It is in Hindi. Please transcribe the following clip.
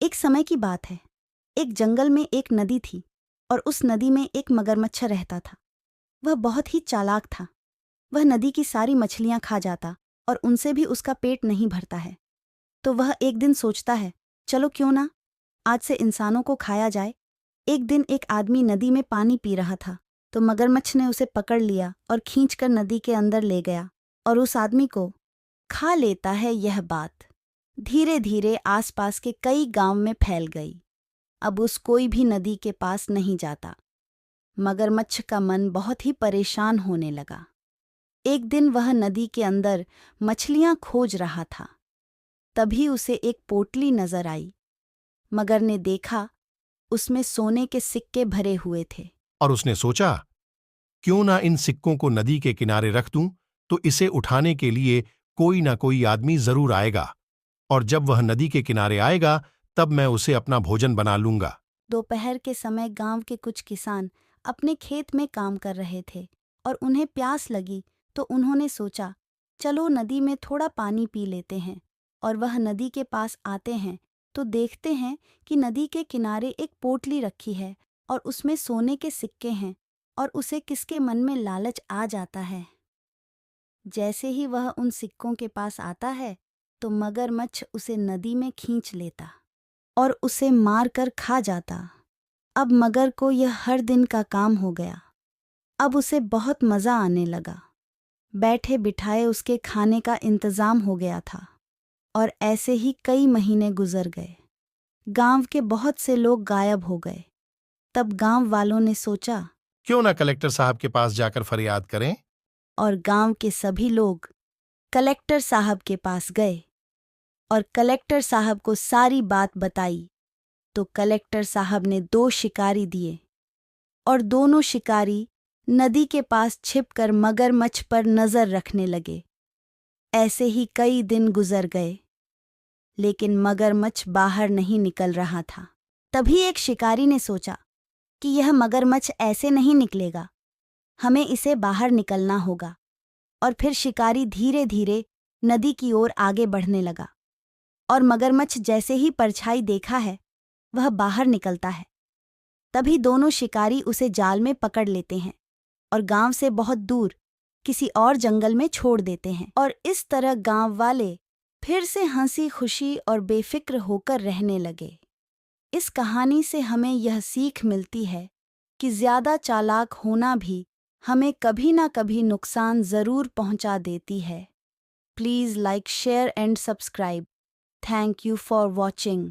एक समय की बात है। एक जंगल में एक नदी थी और उस नदी में एक मगरमच्छ रहता था। वह बहुत ही चालाक था। वह नदी की सारी मछलियां खा जाता और उनसे भी उसका पेट नहीं भरता है। तो वह एक दिन सोचता है, चलो क्यों ना आज से इंसानों को खाया जाए। एक दिन एक आदमी नदी में पानी पी रहा था तो मगरमच्छ ने उसे पकड़ लिया और खींचकर नदी के अंदर ले गया और उस आदमी को खा लेता है। यह बात धीरे धीरे आसपास के कई गांव में फैल गई। अब उस कोई भी नदी के पास नहीं जाता। मगरमच्छ का मन बहुत ही परेशान होने लगा। एक दिन वह नदी के अंदर मछलियां खोज रहा था। तभी उसे एक पोटली नजर आई। मगर ने देखा, उसमें सोने के सिक्के भरे हुए थे। और उसने सोचा, क्यों ना इन सिक्कों को नदी के किनारे रख दूं, तो इसे उठाने के लिए कोई ना कोई आदमी जरूर आएगा, और जब वह नदी के किनारे आएगा तब मैं उसे अपना भोजन बना लूंगा। दोपहर के समय गांव के कुछ किसान अपने खेत में काम कर रहे थे और उन्हें प्यास लगी तो उन्होंने सोचा, चलो नदी में थोड़ा पानी पी लेते हैं। और वह नदी के पास आते हैं तो देखते हैं कि नदी के किनारे एक पोटली रखी है और उसमें सोने के सिक्के हैं। और उसे किसके मन में लालच आ जाता है। जैसे ही वह उन सिक्कों के पास आता है तो मगरमच्छ उसे नदी में खींच लेता और उसे मार कर खा जाता। अब मगर को यह हर दिन का काम हो गया। अब उसे बहुत मज़ा आने लगा। बैठे बिठाए उसके खाने का इंतज़ाम हो गया था। और ऐसे ही कई महीने गुजर गए। गांव के बहुत से लोग गायब हो गए। तब गांव वालों ने सोचा, क्यों ना कलेक्टर साहब के पास जाकर फरियाद करें। और गांव के सभी लोग कलेक्टर साहब के पास गए और कलेक्टर साहब को सारी बात बताई। तो कलेक्टर साहब ने 2 शिकारी दिए और दोनों शिकारी नदी के पास छिपकर मगरमच्छ पर नजर रखने लगे। ऐसे ही कई दिन गुजर गए, लेकिन मगरमच्छ बाहर नहीं निकल रहा था। तभी एक शिकारी ने सोचा कि यह मगरमच्छ ऐसे नहीं निकलेगा, हमें इसे बाहर निकलना होगा। और फिर शिकारी धीरे धीरे नदी की ओर आगे बढ़ने लगा। और मगरमच्छ जैसे ही परछाई देखा है, वह बाहर निकलता है। तभी दोनों शिकारी उसे जाल में पकड़ लेते हैं और गांव से बहुत दूर किसी और जंगल में छोड़ देते हैं। और इस तरह गांव वाले फिर से हंसी खुशी और बेफिक्र होकर रहने लगे। इस कहानी से हमें यह सीख मिलती है कि ज्यादा चालाक होना भी हमें कभी ना कभी नुकसान जरूर पहुंचा देती है। Please like, share and subscribe. Thank you for watching.